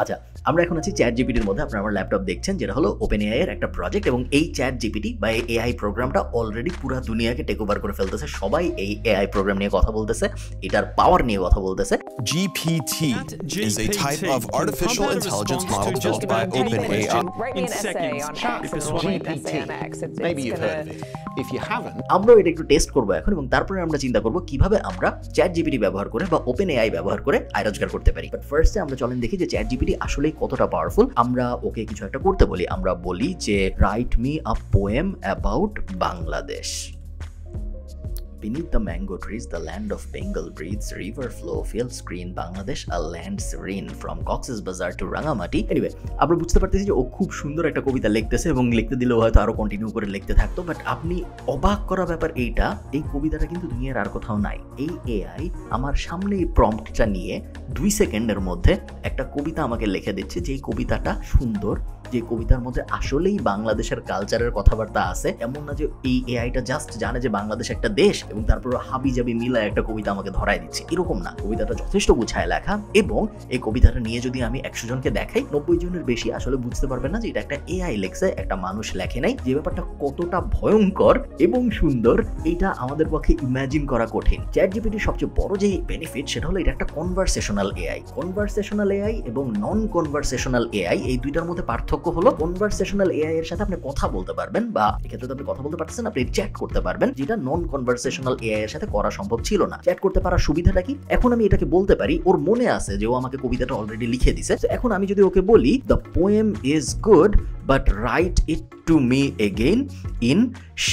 আচ্ছা, আমরা এখন আছি চ্যাট জিপিটির মধ্যে। আপনারা আমার ল্যাপটপ দেখছেন, যেটা হলো ওপেন এআই এর একটা প্রজেক্ট, এবং এই চ্যাট জিপিটি বা এই এআই প্রোগ্রামটা অলরেডি পুরো দুনিয়াকে টেক ওভার করে ফেলতেছে। সবাই এই এআই প্রোগ্রাম নিয়ে কথা বলতেছে, এটার পাওয়ার নিয়ে কথা বলতেছে। GPT is a type of artificial intelligence model built by OpenAI. Write me an essay on X and we'll write an essay on X. Maybe you've heard of it. If you haven't, আমরা এটা একটু test করবো এখন, এবং তারপরে আমরা চিন্তা করবো কিভাবে আমরা চ্যাট জিপিটি ব্যবহার করে বা ওপেন এআই ব্যবহার করে আয় রোজগার করতে পারি। বাট ফার্স্টে আমরা চলেন দেখি যে চ্যাট জিপিটি আসলেই কতটা পাওয়ারফুল। আমরা ওকে কিছু একটা করতে বলি, আমরা বলি যে write me a poem about Bangladesh. Beneath the mango trees, the land of Bengal breathes, river flow, fields green, Bangladesh a land serene, from Cox's Bazar to Rangamati. Anyway, আমরা বুঝতে পারতেছি যে ও খুব সুন্দর একটা কবিতা লিখতেছে, এবং লিখতে দিলেও হয়তো আরো কন্টিনিউ করে লিখতে থাকতো। বাট আপনি অবাক করা ব্যাপার এইটা, এই কবিতাটা কিন্তু দুনিয়ার আর কোথাও নাই। এই এআই আমার সামনে এই প্রম্পটটা নিয়ে 2 সেকেন্ডের মধ্যে একটা কবিতা আমাকে লিখে দিচ্ছে, যে এই কবিতাটা সুন্দর, যে কবিতার মধ্যে আসলেই বাংলাদেশের কালচারের কথাবার্তা আছে। এমন না যে এই এআইটা জাস্ট জানে যে বাংলাদেশ একটা দেশ এবং তারপর হাবি জাবি মিলায় একটা কবিতা আমাকে ধরায় দিচ্ছে, এরকম না। কবিতাটা যথেষ্ট গুছায় লেখা, এবং এই কবিতাটা নিয়ে যদি আমি 100 জনকে দেখাই, 90 জনের বেশি আসলে বুঝতে পারবে না যে এটা একটা এআই লেখছে, একটা মানুষ লেখে নাই। যে ব্যাপারটা কতটা ভয়ঙ্কর এবং সুন্দর, এটা আমাদের পক্ষে ইমাজিন করা কঠিন। চ্যাট জিপিটির সবচেয়ে বড় যে বেনিফিট, সেটা হলো এটা একটা কনভারসেশনাল এআই। কনভারসেশনাল এআই এবং নন কনভারসেশনাল এআই, এই দুইটার মধ্যে পার্থক্য হলো কনভারসেশনাল এআই এর সাথে আপনি কথা বলতে পারবেন, বা এক্ষেত্রে তো আপনি কথা বলতে পারতেছেন, আপনি চ্যাট করতে পারবেন, যেটা নন কনভারসেশনাল এআই এর সাথে করা সম্ভব ছিল না। চ্যাট করতে পারার সুবিধাটা কি? এখন আমি এটাকে বলতে পারি, ওর মনে আছে যে ও আমাকে কবিতাটা অলরেডি লিখে দিছে। এখন আমি যদি ওকে বলি the poem is good but right it to me again in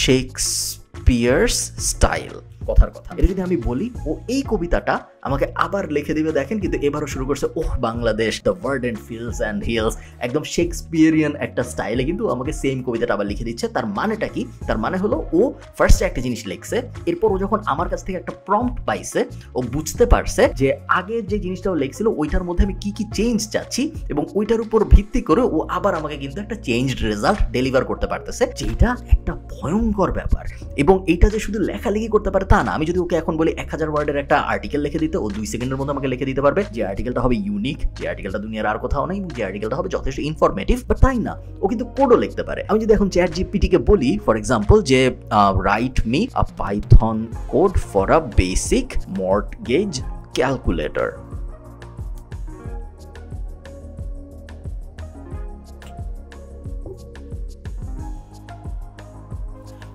Shakespeare's style, কথার কথা, এটা যদি আমি বলি, ও এই কবিতাটা আমাকে আবার লিখে দিবে। দেখেন, কিন্তু এবারও শুরু করছে oh Bangladesh, the verdant fields and hills, একদম শেক্সপিয়ারিয়ান একটা স্টাইলে কিন্তু আমাকে সেম কবিতাটা আবার লিখে দিচ্ছে। তার মানেটা কি? তার মানে হলো ও ফার্স্টে একটা জিনিস লিখছে, এরপর ও যখন আমার কাছ থেকে একটা প্রম্পট পাইছে, ও বুঝতে পারছে যে আগের যে জিনিসটা ও লিখছিল ওইটার মধ্যে আমি কি কি চেঞ্জ চাচ্ছি, এবং ওইটার উপর ভিত্তি করে ও আবার আমাকে কিন্তু একটা চেঞ্জড রেজাল্ট ডেলিভার করতে পারতেছে, যেটা একটা ভয়ঙ্কর ব্যাপার। এবং এইটা যে শুধু লেখালেখি করতে পারে তা না। আমি যদি ওকে এখন বলি 1000 ওয়ার্ডের একটা আর্টিকেল লিখে দিতে, ও 2 সেকেন্ডের মধ্যে আমাকে লিখে দিতে পারবে। যে আর্টিকেলটা হবে ইউনিক, যে আর্টিকেলটা দুনিয়ার আর কোথাও নাই, যে আর্টিকেলটা হবে যথেষ্ট ইনফরমেটিভ। বাট তাই না, ও কিন্তু কোডও লিখতে পারে। আমি যদি এখন চ্যাট জিপিটিকে বলি ফর এক্সাম্পল যে write me a Python code for a basic mortgage calculator,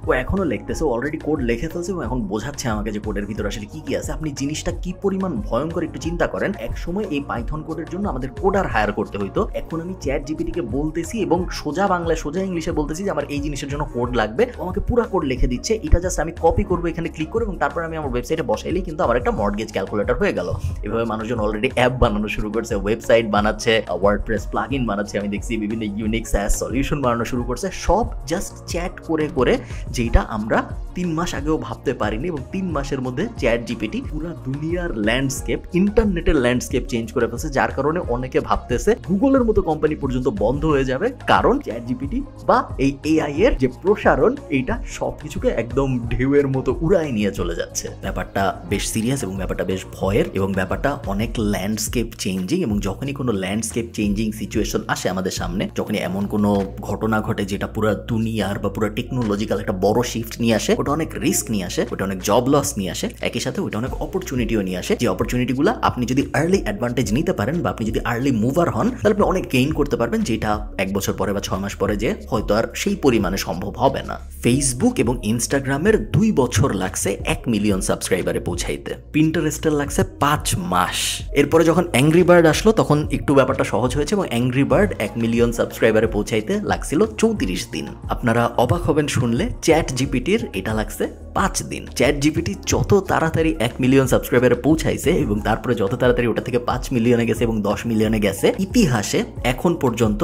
ও এখনো লিখতেছে, অলরেডি কোড লিখে ফেলছে এবং এখন বোঝাচ্ছে আমাকে যে কোডের ভিতরে আসলে কি কি আছে। আপনি জিনিসটা কি পরিমাণ ভয়ঙ্কর একটু চিন্তা করেন। এক সময় এই পাইথন কোডের জন্য আমাদের কোডার হায়ার করতে হইতো, এখন আমি চ্যাট জিপিটিকে বলতেছি এবং সোজা বাংলায় সোজা ইংলিশে বলতেছি যে আমার এই জিনিসের জন্য কোড লাগবে, আমাকে পুরো কোড লিখে দিচ্ছে। এটা জাস্ট আমি কপি করবো, এখানে ক্লিক করবো, এবং তারপর আমি আমার ওয়েবসাইটে বসাইলেই কিন্তু আমার একটা মর্টগেজ ক্যালকুলেটর হয়ে গেল। এভাবে মানুষজন অলরেডি অ্যাপ বানানো শুরু করছে, ওয়েবসাইট বানাচ্ছে, ওয়ার্ডপ্রেস প্লাগইন বানাচ্ছে, আমি দেখছি বিভিন্ন ইউনিক SaaS সলিউশন বানানো শুরু করছে, সব জাস্ট চ্যাট করে করে, যেটা আমরা 3 মাস আগেও ভাবতে পারিনি। এবং 3 মাসের মধ্যে চ্যাট জিপিটি পুরো দুনিয়ার ল্যান্ডস্কেপ, ইন্টারনেটের ল্যান্ডস্কেপ চেঞ্জ করে ফেলছে, যার কারণে অনেকে ভাবতেছে গুগলের মতো কোম্পানি পর্যন্ত বন্ধ হয়ে যাবে, কারণ চ্যাট জিপিটি বা এই এআই এর যে প্রসারণ, এইটা সবকিছুকে একদম ঢেউয়ের মতো উড়ায় নিয়ে চলে যাচ্ছে। ব্যাপারটা বেশ সিরিয়াস এবং ব্যাপারটা বেশ ভয়ের, এবং ব্যাপারটা অনেক ল্যান্ডস্কেপ চেঞ্জিং। এবং যখনই কোনো ল্যান্ডস্কেপ চেঞ্জিং সিচুয়েশন আসে আমাদের সামনে, যখনই এমন কোনো ঘটনা ঘটে যেটা পুরো দুনিয়ার বা পুরো টেকনোলজিক্যাল একটা বড় শিফট নিয়ে আসে, ওটা অনেক রিস্ক নিয়ে আসে, ওটা অনেক জব লস নিয়ে আসে, একই সাথে ওটা অনেক অপরচুনিটিও নিয়ে আসে। যে অপরচুনিটিগুলো আপনি যদি আর্লি অ্যাডভান্টেজ নিতে পারেন, বা আপনি যদি আর্লি মুভার হন, তাহলে আপনি অনেক গেইন করতে পারবেন, যেটা 1 বছর পরে বা 6 মাস পরে যে হয়তো আর সেই পরিমাণে সম্ভব হবে না। ফেসবুক এবং ইনস্টাগ্রামের 2 বছর লাগছে 1 মিলিয়ন সাবস্ক্রাইবারে পৌঁছাইতে, পিন্টারেস্টের লাগছে 5 মাস। এরপরে যখন অ্যাংরি বার্ড আসলো, তখন একটু ব্যাপারটা সহজ হয়েছে, এবং অ্যাংরি বার্ড 1 মিলিয়ন সাবস্ক্রাইবারে পৌঁছাইতে লাগছিল 34 দিন। আপনারা অবাক হবেন শুনলে, চ্যাট জিপিটির এটা লাগছে 5 দিন। চ্যাট জিপিটি যত তাড়াতাড়ি 1 মিলিয়ন সাবস্ক্রাইবারে পৌঁছাইছে, এবং তারপরে যত তাড়াতাড়ি ওটা থেকে 5 মিলিয়নে গেছে এবং 10 মিলিয়নে গেছে, ইতিহাসে এখন পর্যন্ত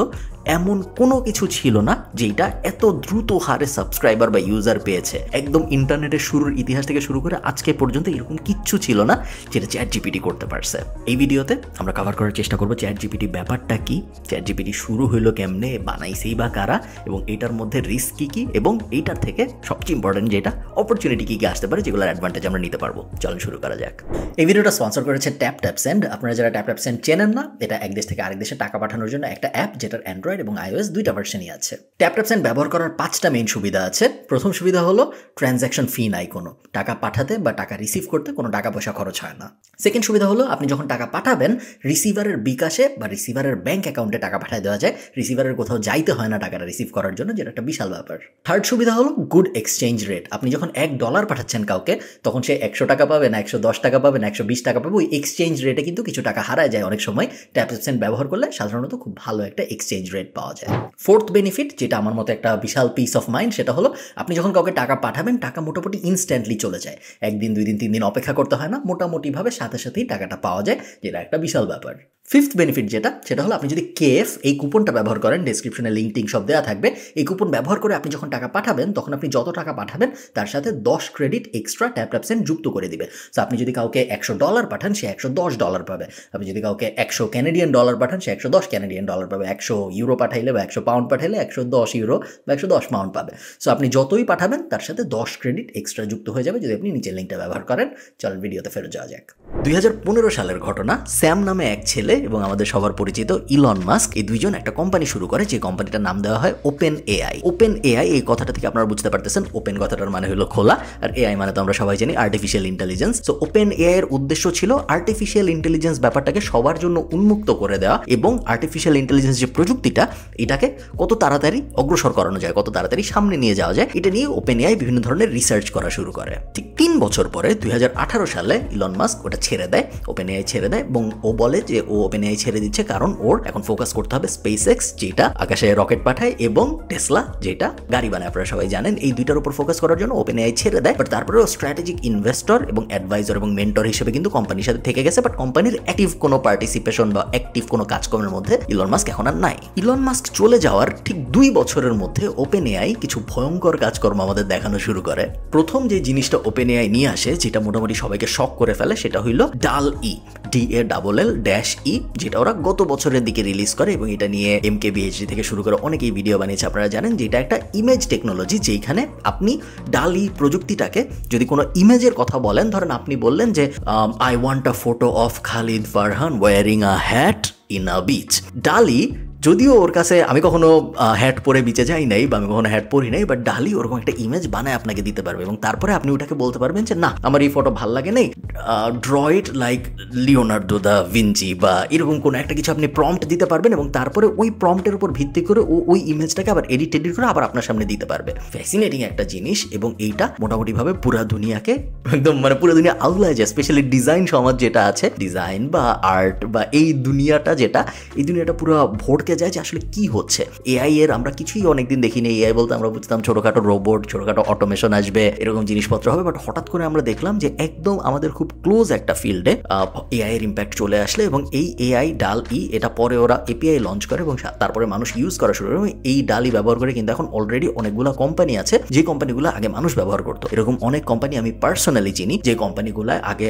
এমন কোনো কিছু ছিল না যেটা এত দ্রুত হারে সাবস্ক্রাইবার বা ইউজার পেয়েছে। একদম ইন্টারনেটের শুরুর ইতিহাস থেকে শুরু করে আজকে পর্যন্ত এরকম কিচ্ছু ছিল না যেটা ChatGPT করতে পারছে। এই ভিডিওতে আমরা কভার করার চেষ্টা করবো ChatGPT ব্যাপারটা কি, ChatGPT শুরু হইলো কেমনে, বানাইছেই বা কারা, এবং এটার মধ্যে রিস্ক কি কি, এবং এইটার থেকে সবচেয়ে ইম্পর্টেন্ট যেটা অপরচুনিটি কি কি আসতে পারে, যেগুলোর অ্যাডভান্টেজ আমরা নিতে পারবো। চলুন শুরু করা যাক। এই ভিডিওটা স্পন্সর করেছে TapTapSend। আপনারা যারা TapTapSend চেনেন না, এটা এক দেশ থেকে আরেক দেশে টাকা পাঠানোর জন্য একটা অ্যাপ, যেটার অ্যান্ড্রয়েড এবং iOS দুইটা ভার্সনই আছে। TapTapSend ব্যবহার করার 5টা মেইন সুবিধা আছে। প্রথম সুবিধা হলো ট্রানজ্যাকশন ফি নাই কোনো, টাকা পাঠাতে বা টাকা রিসিভ করতে কোনো টাকা পয়সা খরচ হয় না। সেকেন্ড সুবিধা হলো আপনি যখন টাকা পাঠাবেন, রিসিভারের বিকাশে বা রিসিভারের ব্যাংক অ্যাকাউন্টে টাকা পাঠিয়ে দেওয়া যায়, রিসিভারের কোথাও যাইতে হয় না টাকাটা রিসিভ করার জন্য, যেটা একটা বিশাল ব্যাপার। থার্ড সুবিধা হলো গুড এক্সচেঞ্জ রেট। আপনি যখন $1 পাঠাচ্ছেন কাউকে, তখন সে 100 টাকা পাবে না 110 টাকা পাবে না 120 টাকা পাবে, ওই এক্সচেঞ্জ রেটে কিন্তু কিছু টাকা হারায় যায় অনেক সময়। TapTapSend ব্যবহার করলে সাধারণত খুব ভালো একটা এক্সচেঞ্জ রেট পাওয়া যায়। ফোর্থ বেনিফিট, যেটা আমার মতো একটা বিশাল পিস অফ মাইন্ড, সেটা হলো আপনি যখন কাউকে টাকা পাঠাবেন, টাকা মোটামুটি ইনস্ট্যান্টলি চলে যায়। 1 দিন 2 দিন 3 দিন অপেক্ষা করতে হয় না, মোটামুটিভাবে সাথে সাথেই টাকাটা পাওয়া যায়, যেটা একটা বিশাল ব্যাপার। ফিফথ বেনিফিট সেটা হলো আপনি যদি KF এই কুপনটা ব্যবহার করেন, ডেসক্রিপশনে লিঙ্ক টিঙ্ক সব দেওয়া থাকবে, এই কুপন ব্যবহার করে আপনি যখন টাকা পাঠাবেন, তখন আপনি যত টাকা পাঠাবেন তার সাথে 10 ক্রেডিট এক্সট্রা TapTapSend যুক্ত করে দিবে। সো আপনি যদি কাউকে $100 পাঠান, সে $110 পাবে। আপনি যদি কাউকে $100 ক্যানাডিয়ান পাঠান, সে $110 ক্যানাডিয়ান পাবে। 100 ইউরো পাঠাইলে বা 100 পাউন্ড পাঠাইলে 110 ইউরো বা 110 পাউন্ড পাবে। সো আপনি যতই পাঠাবেন তার সাথে 10 ক্রেডিট এক্সট্রা যুক্ত হয়ে যাবে যদি আপনি নিচের লিঙ্কটা ব্যবহার করেন। চলেন ভিডিওতে ফেরত যাওয়া যাক। 2015 সালের ঘটনা। স্যাম নামে এক ছেলে এবং আমাদের সবার পরিচিত ইলন মাস্ক, এই দুইজন একটা কোম্পানি শুরু করে, যে কোম্পানিটার নাম দেওয়া হয় OpenAI। OpenAI এই কথাটা থেকে আপনারা বুঝতে পারতেছেন, ওপেন কথাটার মানে হলো খোলা, আর AI মানে তো আমরা সবাই জানি আর্টিফিশিয়াল ইন্টেলিজেন্স। সো OpenAI এর উদ্দেশ্য ছিল আর্টিফিশিয়াল ইন্টেলিজেন্স ব্যাপারটাকে সবার জন্য উন্মুক্ত করে দেওয়া, এবং আর্টিফিশিয়াল ইন্টেলিজেন্স যে প্রযুক্তিটা, এটাকে কত তাড়াতাড়ি অগ্রসর করানো যায়, কত তাড়াতাড়ি সামনে নিয়ে যাওয়া যায়, এটা নিয়ে OpenAI বিভিন্ন ধরনের রিসার্চ করা শুরু করে। ঠিক 3 বছর পরে 2018 সালে ইলন মাস্ক ওটা ছেড়ে দেয়, OpenAI ছেড়ে দেয়, এবং ও বলে যে ও OpenAI ছেড়ে দিচ্ছে কারণ ওর এখন ফোকাস করতে হবে SpaceX, যেটা আকাশে রকেট পাঠায়, এবং টেসলা, যেটা গাড়ি বানায়, আপনারা সবাই জানেন। এই দুইটার উপর ফোকাস করার জন্য OpenAI ছেড়ে দেয়। বাট তারপরেও স্ট্র্যাটেজিক ইনভেস্টর এবং অ্যাডভাইজার এবং মেন্টর হিসেবে কিন্তু কোম্পানির সাথে থেকে গেছে। বাট কোম্পানির অ্যাক্টিভ কোনো পার্টিসিপেশন বা অ্যাক্টিভ কোনো কাজকর্মের মধ্যে ইলন মাস্ক এখন আর নাই। ইলন মাস্ক চলে যাওয়ার ঠিক 2 বছরের মধ্যে OpenAI কিছু ভয়ঙ্কর কাজকর্ম আমাদের দেখানো শুরু করে। প্রথম যে জিনিসটা OpenAI নিয়ে আসে, যেটা মোটামুটি সবাইকে শক করে ফেলে, সেটা হইল DALL-E, DALL-E, যেটা ওরা গত বছরের দিকে রিলিজ করে, এবং এটা নিয়ে MKBHD থেকে শুরু করে অনেকেই ভিডিও বানিয়েছে। আপনারা জানেন যে এটা একটা ইমেজ টেকনোলজি, যেখানে আপনি DALL-E প্রযুক্তিটাকে যদি কোনো ইমেজের কথা বলেন, ধরেন আপনি বললেন যে I want a photo of Khalid Farhan wearing a hat in a beach. DALL-E, যদিও ওর কাছে আমি কখনো হ্যাট পরে বিচে যাই নাই বা আমি কখনো হ্যাট পরি নাই, বাট DALL-E ওরকম একটা ইমেজ বানায় আপনাকে দিতে পারবে, এবং তারপরে আপনি ওটাকে বলতে পারবেন যে না, আমার এই ফটো ভাল লাগে নেই, draw it like Leonardo da Vinci, বা এরকম কোনো একটা কিছু আপনি প্রম্পট দিতে পারবেন, এবং তারপরে ওই প্রম্পটের উপর ভিত্তি করে ওই ইমেজটাকে আবার এডিট করে আবার আপনার সামনে দিতে পারবে। ফ্যাসিনেটিং একটা জিনিস, এবং এইটা মোটামুটিভাবে পুরো দুনিয়াকে একদম পুরো দুনিয়া আউলায় যায়। স্পেশালি ডিজাইন সমাজ যেটা আছে, ডিজাইন বা আর্ট বা এই দুনিয়াটা, এই দুনিয়াটা পুরো ভোটকে যায় যে আসলে কি হচ্ছে। AI এর আমরা কিছুই অনেকদিন দেখিনি। AI বলতে আমরা বুঝতাম ছোটখাটো রোবট, ছোটখাটো অটোমেশন আসবে, এরকম জিনিসপত্র হবে। বাট হঠাৎ করে আমরা দেখলাম যে একদম আমাদের খুব ক্লোজ একটা ফিল্ডে AI এর ইম্প্যাক্ট চলে আসলে, এবং এই AI DALL-E, এটা পরে ওরা API লঞ্চ করে এবং তারপরে মানুষ ইউজ করা শুরু করে। এবং এই DALL-E ব্যবহার করে কিন্তু এখন অলরেডি অনেকগুলো কোম্পানি আছে, যে কোম্পানিগুলো আগে মানুষ ব্যবহার করতো। এরকম অনেক কোম্পানি আমি পার্সোনালি চিনি, যে কোম্পানিগুলো আগে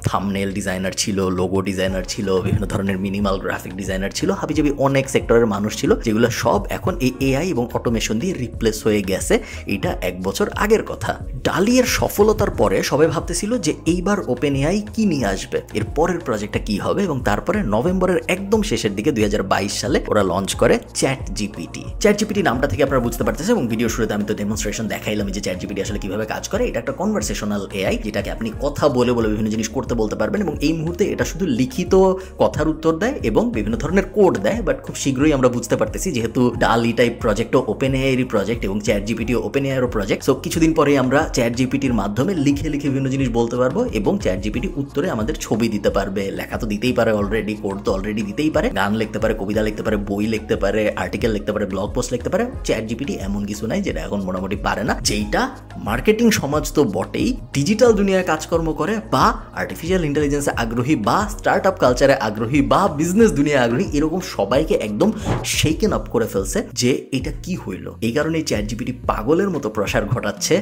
থাম্বনেল ডিজাইনার ছিল, লোগো ডিজাইনার ছিল, বিভিন্ন ধরনের মিনিমাল গ্রাফিক ডিজাইনার ছিল, হাবিজাবি অনেক সেক্টরের মানুষ ছিল, যেগুলো সব এখন এই AI এবং অটোমেশন দিয়ে রিপ্লেস হয়ে গেছে। এটা 1 বছর আগের কথা। DALL-E এর সফলতার পরে সবাই ভাবতেছিল যে এইবার OpenAI কি নিয়ে আসবে, এর পরের প্রজেক্টটা কি হবে, এবং তারপরে নভেম্বরের একদম শেষের দিকে 2022 সালে ওরা লঞ্চ করে ChatGPT নামটা থেকে আপনারা বুঝতে পারতেছেন, এবং ভিডিও শুরুতে আমি তো ডেমনস্ট্রেশন দেখাইলাম যে ChatGPT আসলে কিভাবে কাজ করে। এটা একটা কনভারসেশনাল AI, যেটাকে আপনি কথা বলে বিভিন্ন জিনিস করতে বলতে পারবেন, এবং এই মুহূর্তে এটা শুধু লিখিত কথার উত্তর দেয় এবং বিভিন্ন ধরনের কোড দেয়। বাট খুব শীঘ্রই আমরা বুঝতে পারতেছি, যেহেতু DALL-E টাইপ প্রজেক্টও OpenAI এর প্রজেক্ট এবং ChatGPT OpenAI এর প্রজেক্ট, সো কিছুদিন পরেই আমরা ChatGPT এর মাধ্যমে লিখে বিভিন্ন জিনিস বলতে পারবো, এবং ChatGPT উত্তরে আমাদের ছবি দিতে পারবে, লেখা তো দিতেই পারে অলরেডি, কোড তো অলরেডি দিতেই পারে, গান লিখতে পারে, কবিতা লিখতে পারে, বই লিখতে পারে, আর্টিকেল লিখতে পারে, ব্লগ পোস্ট লিখতে পারে। ChatGPT এমন কিছু নাই যেটা এখন মোটামুটি পারে না, যেটা মার্কেটিং সমাজ তো বটেই, ডিজিটাল দুনিয়ায় কাজকর্ম করে বা আর্টিফিশিয়াল ইন্টেলিজেন্সে আগ্রহী বা স্টার্ট আপ কালচারে আগ্রহী বা বিজনেস দুনিয়ায় আগ্রহী, এরকম সবাইকে একদম একদম শেকেন আপ করে ফেলছে যে এটা কি হইলো। এই কারণে ChatGPT পাগলের মতো প্রসার ঘটাচ্ছে,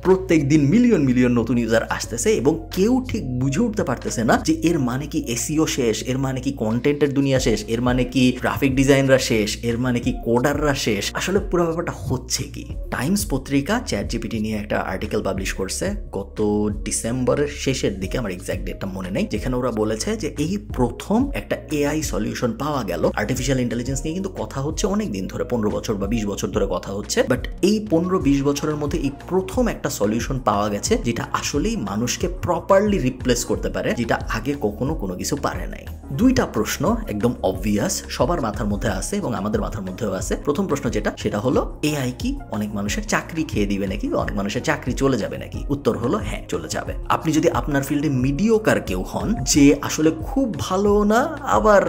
প্রত্যেক দিন মিলিয়ন মিলিয়ন নতুন ইউজার আসতেছে এবং কেউ ঠিক বুঝে উঠতে পারতেছে না যে এর মানে কি এসইও শেষ, এর মানে কি কন্টেন্টের দুনিয়া শেষ, এর মানে কি গ্রাফিক ডিজাইনরা শেষ, এর মানে কি কোডাররা শেষ। আসলে পুরো ব্যাপারটা হচ্ছে কি, টাইমস পত্রিকা ChatGPT নিয়ে একটা আর্টিকেল পাবলিশ করছে গত ডিসেম্বরের শেষের দিকে, আমার এক্সাক্ট ডেটটা মনে নেই, যেখানে ওরা বলেছে যে এই প্রথম একটা এআই সলিউশন পাওয়া গেল। আর্টিফিশিয়াল ইন্টেলিজেন্স নিয়ে কিন্তু কথা হচ্ছে অনেক দিন ধরে, 15 বছর বা 20 বছর ধরে কথা হচ্ছে, বাট এই 15-20 বছরের মধ্যে এই প্রথম একটা সলিউশন পাওয়া গেছে যেটা আসলেই মানুষকে প্রপারলি রিপ্লেস করতে পারে, যেটা আগে কখনো কোনো কিছু পারে নাই। দুইটা প্রশ্ন একদম অবভিয়াস, সবার মাথার মধ্যে আছে এবং আমাদের মাথার মধ্যেও আছে। প্রথম প্রশ্ন যেটা, সেটা হলো এআই কি অনেক মানুষের চাকরি খেয়ে দিবে নাকি, অনেক মানুষের চাকরি চলে যাবে নাকি? উত্তর হলো হ্যাঁ, চলে যাবে। আপনি যদি আপনার ফিল্ডে মিডিওকার কেউ হন, যে আসলে খুব ভালো না আবার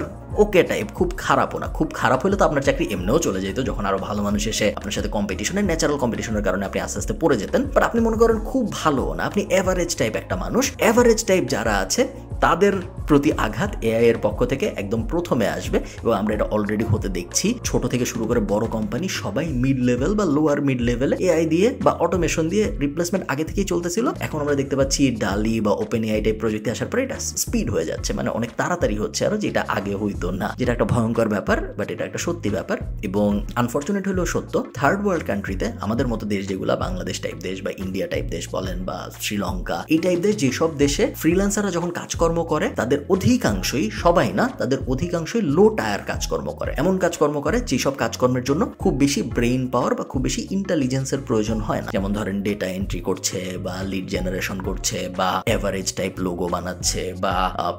ওকে টাইপ, খুব খারাপও না, খুব খারাপ হলে তো আপনার চাকরি এমনিও চলে যেত, যখন আরো ভালো মানুষ এসে আপনার সাথে কম্পিটিশনের, ন্যাচারাল কম্পিটিশনের কারণে আপনি আস্তে আস্তে পড়ে যেতেন। বাট আপনি মনে করেন খুব ভালো না, আপনি এভারেজ টাইপ একটা মানুষ। এভারেজ টাইপ যারা আছে তাদের প্রতি আঘাত এআই এর পক্ষ থেকে একদম প্রথমে আসবে এবং আমরা এটা অলরেডি হতে দেখছি। ছোট থেকে শুরু করে বড় কোম্পানি সবাই মিড লেভেল বা লোয়ার মিড লেভেলে এআই দিয়ে বা অটোমেশন দিয়ে রিপ্লেসমেন্ট আগে থেকেই চলতেছিল। এখন আমরা দেখতে পাচ্ছি ডালি বা ওপেন এআই টাইপ প্রযুক্তি আসার পরে এটা স্পিড হয়ে যাচ্ছে, মানে অনেক তাড়াতাড়ি হচ্ছে আরো, যেটা আগে হইতো না, যেটা একটা ভয়ঙ্কর ব্যাপার, বাট এটা একটা সত্যি ব্যাপার এবং আনফরচুনেট হলেও সত্য। থার্ড ওয়ার্ল্ড কান্ট্রিতে, আমাদের মতো দেশ যেগুলা বাংলাদেশ টাইপ দেশ বা ইন্ডিয়া টাইপ দেশ বলেন বা শ্রীলঙ্কা, এই টাইপ দেশ, যেসব দেশে ফ্রিল্যান্সাররা যখন কাজকর্ম করে তাদের অধিকাংশই, সবাই না, তাদের অধিকাংশই লো টায়ার কাজকর্ম করে, এমন কাজকর্ম করে যেসব কাজকর্মের জন্য খুব বেশি ব্রেইন পাওয়ার বা খুব বেশি ইন্টেলিজেন্সের প্রয়োজন হয় না। যেমন ধরেন ডেটা এন্ট্রি করছে বা লিড জেনারেশন করছে বা এভারেজ টাইপ লোগো বানাচ্ছে বা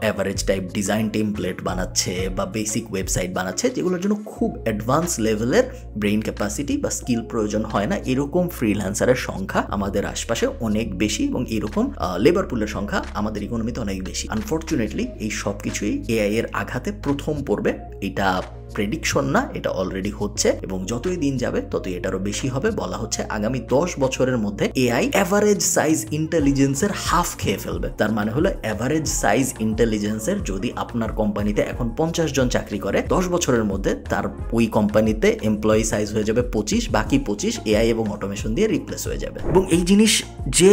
এভারেজ টাইপ ডিজাইন টেমপ্লেট বানাচ্ছে বা বেসিক ওয়েবসাইট বানাচ্ছে, যেগুলোর জন্য খুব অ্যাডভান্স লেভেলের ব্রেইন ক্যাপাসিটি বা স্কিল প্রয়োজন হয় না। এরকম ফ্রিল্যান্সারের সংখ্যা আমাদের আশপাশে অনেক বেশি এবং এরকম লেবার পুলের সংখ্যা আমাদের ইকোনমিতে অনেক বেশি। আনফরচুনেটলি এই সব কিছুই এআই এর আঘাতে প্রথম পড়বে। এটা প্রেডিকশন না, এটা অলরেডি হচ্ছে এবং যতই দিন যাবে ততই এটারও বেশি হবে। বলা হচ্ছে আগামী 10 বছরের মধ্যে এআই এভারেজ সাইজ ইন্টেলিজেন্সের হাফ খেয়ে ফেলবে। তার মানে হলো এভারেজ সাইজ ইন্টেলিজেন্সের যদি আপনার কোম্পানিতে এখন 50 জন চাকরি করে, 10 বছরের মধ্যে তার ওই কোম্পানিতে এমপ্লয়ি সাইজ হয়ে যাবে 25, বাকি 25 এআই এবং অটোমেশন দিয়ে রিপ্লেস হয়ে যাবে। এবং এই জিনিস যে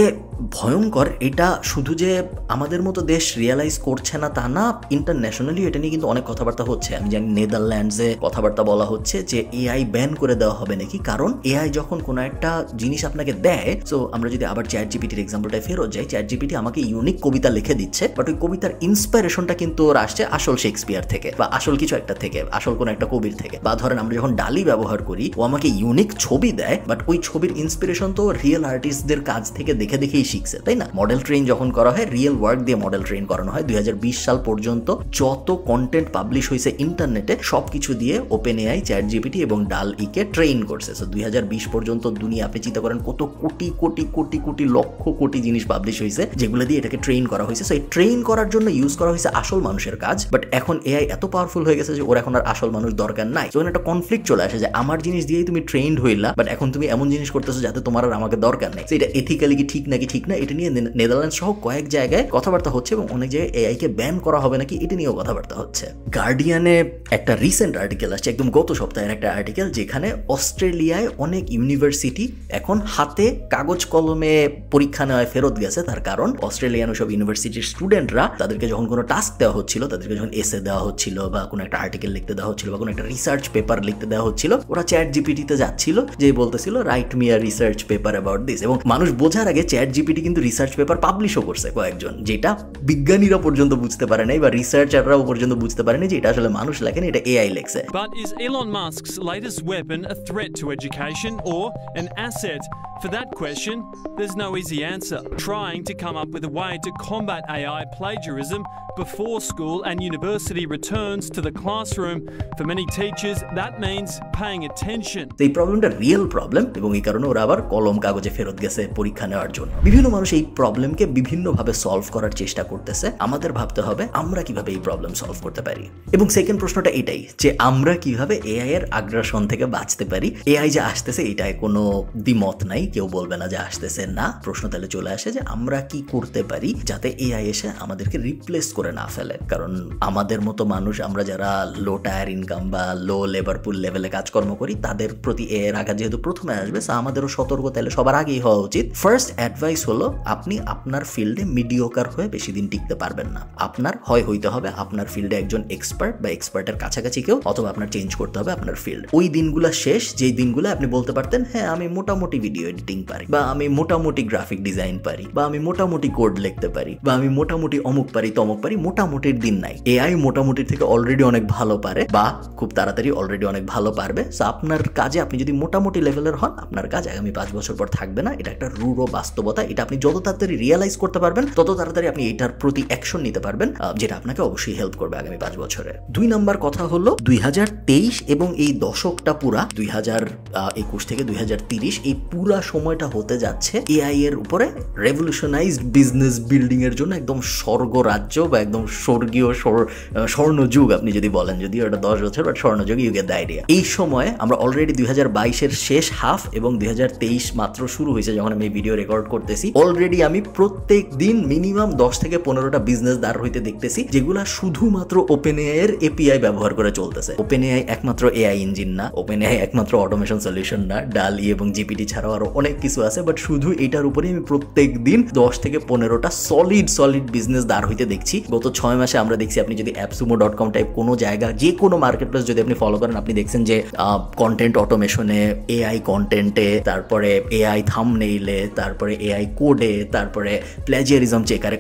ভয়ঙ্কর, এটা শুধু যে আমাদের মতো দেশ রিয়েলাইজ করছে না তা না, ইন্টারন্যাশনালি এটা নিয়ে কিন্তু অনেক কথাবার্তা হচ্ছে। আমি জানি নেদারল্যান্ডসে কথাবার্তা বলা হচ্ছে যে এআই ব্যান করে দেওয়া হবে নাকি, কারণ এআই যখন কোনো একটা জিনিস আপনাকে দেয়, সো আমরা যদি আবার ChatGPT-র এক্সাম্পলটায় ফেরত যাই, ChatGPT আমাকে ইউনিক কবিতা লিখে দিচ্ছে, বাট ওই কবিতার ইন্সপিরেশনটা কিন্তু ওর আসছে আসল শেক্সপিয়ার থেকে বা আসল কিছু একটা থেকে, আসল কোনো একটা কবির থেকে। বা ধরেন আমরা যখন ডালি ব্যবহার করি, ও আমাকে ইউনিক ছবি দেয়, বাট ওই ছবির ইন্সপিরেশন তো রিয়েল আর্টিস্টদের কাজ থেকে দেখে দেখেই শিখছে, তাই না? মডেল ট্রেন যখন করা হয়, রিয়েল ওয়ার্ক দিয়ে মডেল ট্রেন করানো হয়। 2020 সাল পর্যন্ত যত কন্টেন্ট পাবলিশ হয়েছে ইন্টারনেটে সবকিছু দিয়ে ওপেন এআই, ChatGPT এবং ডাল-ই কে ট্রেন করছে। সো 2020 পর্যন্ত দুনিয়া, আপনি চিন্তা করেন কত কোটি কোটি কোটি কোটি লক্ষ কোটি জিনিস পাবলিশ হয়েছে যেগুলো দিয়ে এটাকে ট্রেন করা হয়েছে। সো এই ট্রেন করার জন্য ইউজ করা হয়েছে আসল মানুষের কাজ, বাট এখন এআই এত পাওয়ারফুল হয়ে গেছে যে ওর এখন আর আসল মানুষ দরকার নাই। তো একটা কনফ্লিক্ট চলে আসে যে আমার জিনিস দিয়েই তুমি ট্রেন্ড হইলা, বাট এখন তুমি এমন জিনিস করতেছো যাতে তোমার আর আমাকে দরকার নেই। এটা এথিক্যালি কি ঠিক নাকি ঠিক না, এটা নিয়ে নেদারল্যান্ড সহ কয়েক জায়গায় কথাবার্তা হচ্ছে এবং অনেক জায়গায় এআই কে ব্যান করা হবে নাকি এটা নিয়েও কথাবার্তা হচ্ছে। গার্ডিয়ানে একটা রিসেন্ট আর্টিকেল আসছে, একদম গত সপ্তাহের একটা আর্টিকেল, যেখানে অস্ট্রেলিয়ায় অনেক ইউনিভার্সিটি এখন হাতে কাগজ কলমে পরীক্ষা নেওয়ায় ফেরত গেছে। তার কারণ অস্ট্রেলিয়ান সব ইউনিভার্সিটির স্টুডেন্টরা, তাদেরকে যখন কোনো টাস্ক দেওয়া হচ্ছিল, তাদেরকে যখন এসে দেওয়া হচ্ছিল বা কোনো একটা আর্টিকেল লিখতে দেওয়া হচ্ছিল বা কোনো একটা রিসার্চ পেপার লিখতে দেওয়া হচ্ছিল, ওরা ChatGPT-তে যাচ্ছিল, যে বলতেছিল right me a research paper about this, এবং মানুষ বোঝার আগে ChatGPT কিন্তু রিসার্চ পেপার পাবলিশও করছে কয়েকজন, যেটা বিজ্ঞানীরা পর্যন্ত বুঝতে পারে নাই বা রিসার্চাররাও পর্যন্ত বুঝতে পারেনি যে এটা আসলে মানুষ লেখেন, এটা এআই লেখছে। But is Elon Musk's latest weapon a threat to education or an asset? For that question, there's no easy answer. Trying to come up with a way to combat AI plagiarism before school and university returns to the classroom. For many teachers, that means paying attention. এই প্রবলেমটা real problem এবং এই কারণে ওরা আবার কলম কাগজে ফেরত গেছে পরীক্ষা নেওয়ার জন্য। বিভিন্ন মানুষ এই প্রবলেমকে বিভিন্নভাবে সলভ করার চেষ্টা করতেছে। আমাদের ভাবতে হবে আমরা কিভাবে এই প্রবলেম সলভ করতে পারি। এবং সেকেন্ড প্রশ্নটা এটাই যে আমরা কিভাবে এআই এর আগ্রাসন থেকে বাঁচতে পারি। এআই যে আসতেছে এটায় কোনো দ্বিমত নাই, কেউ বলবে না যে আসতেছে না। প্রশ্ন তাহলে চলে আসে যে আমরা কি করতে পারি যাতে এআই এসে আমাদেরকে রিপ্লেস করে না ফেলে। কারণ আমাদের মতো মানুষ, আমরা যারা লো টায়ার ইনকাম বা লো লেবার পুল লেভেলে কাজকর্ম করি, তাদের প্রতি এআই এর আঘাত যেহেতু প্রথমে আসবে, আমাদেরও সতর্ক তাহলে সবার আগেই হওয়া উচিত। ফার্স্ট অ্যাডভাইস হলো আপনি আপনার ফিল্ডে মিডিওকার হয়ে বেশি দিন টিকতে পারবেন না। আপনার হইতে হবে আপনার ফিল্ডে একজন এক্সপার্ট বা এক্সপার্টের কাছাকাছি কেউ, অথবা আপনার চেঞ্জ করতে হবে আপনার ফিল্ড। ওই দিনগুলো শেষ যেই দিনগুলো আপনি বলতে পারতেন হ্যাঁ আমি মোটামুটি ভিডিও এডিটিং পারি, বা আমি মোটামুটি গ্রাফিক ডিজাইন পারি, বা আমি মোটামুটি কোড লিখতে পারি, বা আমি মোটামুটি অমুক পারি তমুক পারি। মোটামুটির দিন নাই। এআই মোটামুটির থেকে অলরেডি অনেক ভালো পারে, বা খুব তাড়াতাড়ি অলরেডি অনেক ভালো পারবে। সো আপনার কাজে আপনি যদি মোটামুটি লেভেলের হন, আপনার কাজ আগামী 5 বছর পর থাকবে না। এটা একটা রূঢ় বাস্তবতা। এটা আপনি যত তাড়াতাড়ি রিয়েলাইজ করতে পারবেন, তত তাড়াতাড়ি আপনি এটার প্রতি অ্যাকশন নিতে পারবেন, যেটা আপনাকে অবশ্যই হেল্প করবে আগামী 5 বছরে। 2 নাম্বার কথা হলো 2023 এবং এই দশকটা পুরা 2021 থেকে 2030 এই পুরা সময়টা হতে যাচ্ছে এআই এর উপরে রেভলিউশনাইজড বিজনেস বিল্ডিং এর জন্য একদম স্বর্গরাজ্য বা একদম স্বর্গীয় স্বর্ণযুগ আপনি যদি বলেন, যদিও এটা 10 বছর, বাট স্বর্ণযুগ, ইউ গেট দ্য আইডিয়া। এই সময়ে আমরা অলরেডি 2022-এর শেষ হাফ এবং 2023 মাত্র শুরু হয়েছে যখন আমি এই ভিডিও রেকর্ড করতেছি। অলরেডি আমি প্রত্যেক দিন মিনিমাম 10 থেকে 15টা বিজনেস দাঁড় হইতে দেখতেছি, যেগুলা শুধুমাত্র ওপেন এআই এর এপিআই ব্যবহার করে চলতেছে। ওপেন এআই একমাত্র এআই ইঞ্জিন না, ওপেন এআই একমাত্র অটোমেশন সলিউশন না, ডালি এবং জিপিটি ছাড়াও আরো অনেক কিছু আছে, বাট শুধু এটার উপরে আমি প্রত্যেক দিন 10 থেকে 15টা সলিড বিজনেস দাঁড় হইতে দেখছি। গত 6 মাসে আমরা দেখছি, আপনি যদি appsumo.com টাইপ কোনো জায়গা, যে কোনো মার্কেট প্লেস যদি আপনি ফলো করেন, আপনি দেখছেন যে কন্টেন্ট অটোমেশনে, এআই কন্টেন্টে, তারপরে এআই থাম্বনেইলে, তারপরে এআই কোডে, তারপরে প্ল্যাজিয়ারিজম চেকারে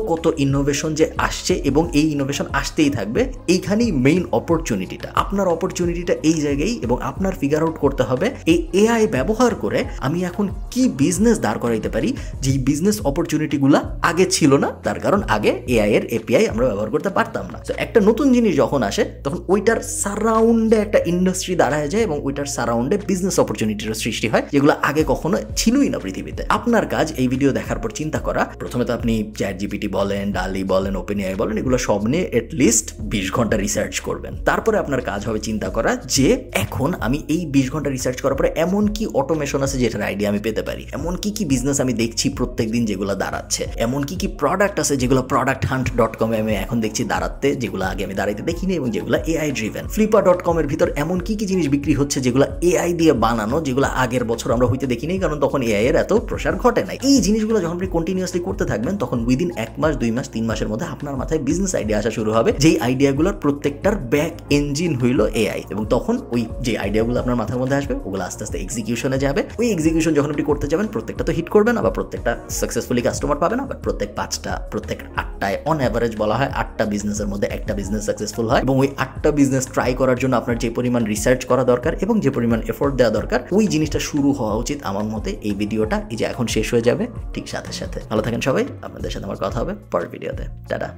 কত ইনোভেশন যে আসছে এবং এই ইনোভেশন আসতেই থাকবে। এইখানেই মেইন অপরচুনিটিটা, আপনার অপরচুনিটিটা এই জায়গায়, এবং আপনার ফিগার আউট করতে হবে এই এআই ব্যবহার করে আমি এখন কি বিজনেস দাঁড় করাইতে পারি, যেই বিজনেস অপরচুনিটিগুলো আগে ছিল না। তার কারণ আগে এআই এর এপিআই আমরা ব্যবহার করতে পারতাম না। তো একটা নতুন জিনিস যখন আসে, তখন ওইটার সারাউন্ডে একটা ইন্ডাস্ট্রি দাঁড়ায় যায় এবং ওইটার সারাউন্ডে বিজনেস অপরচুনিটির সৃষ্টি হয়, যেগুলো আগে কখনো ছিলই না পৃথিবীতে। আপনার কাজ এই ভিডিও দেখার পর চিন্তা করা, প্রথমে তো আপনি চ্যাট জিপিটি বলেন, ডালি বলেন, ওপেন এআই বলেন, এগুলো সব নিয়ে এটলিস্ট 20 ঘন্টা রিসার্চ করবেন। তারপরে আপনার কাজ হবে চিন্তা করা যে এখন আমি এই 20 ঘন্টা রিসার্চ করার পরে এমন কি অটোমেশন আছে যেটার আইডিয়া আমি পেতে পারি, এমন কি বিজনেস আমি দেখছি প্রত্যেক দিন যেগুলো দাঁড়াচ্ছে, এমন কি প্রোডাক্ট আছে যেগুলো producthunt.com এ আমি এখন দেখছি দাঁড়াতে, যেগুলো আগে আমি দাঁড়াইতে দেখিনি এবং যেগুলো এআই ড্রিভেন। flipper.com এর ভিতর এমন কি জিনিস বিক্রি হচ্ছে যেগুলো এআই দিয়ে বানানো, যেগুলো আগের বছর আমরা হইতে দেখিনি, কারণ তখন এআই এর এত প্রসার ঘটে নাই। এই জিনিসগুলো যখন আপনি কন্টিনিউয়াসলি করতে থাকবেন, তখন উইদিন 1 মাস 2 মাস 3 মাসের মধ্যে আপনার মাথায় বিজনেস আইডিয়া আসা শুরু হবে, যেই আইডিয়াগুলোর প্রত্যেকটার ব্যাক ইঞ্জিন হইল এআই। এবং তখন ওই যে আইডিয়াগুলো আপনার মাথার মধ্যে আসবে, ওগুলো আস্তে আস্তে এক্সিকিউশনে যাবে। ওই এক্সিকিউশন যখন আপনি করতে যাবেন, প্রত্যেকটা তো হিট করবে না বা প্রত্যেকটা সাকসেসফুলি কাস্টমার পাবে না, বাট প্রত্যেক 5টা, প্রত্যেক 8টায় অন অ্যাভারেজ বলা হয় 8টা বিজনেসের মধ্যে একটা বিজনেস সাকসেসফুল হয়। এবং ওই 8টা বিজনেস ট্রাই করার জন্য আপনার যে পরিমাণ রিসার্চ করা দরকার এবং যে পরিমাণ এফোর্ট দেওয়া দরকার, ওই জিনিসটা শুরু হওয়া উচিত আমার মতে। এই ভিডিওটা এই যে এখন শেষ হয়ে যাবে ঠিক সাথে সাথে। ভালো থাকেন সবাই, আপনাদের সাথে আমার কথা হবে পরের ভিডিওতে। টাটা।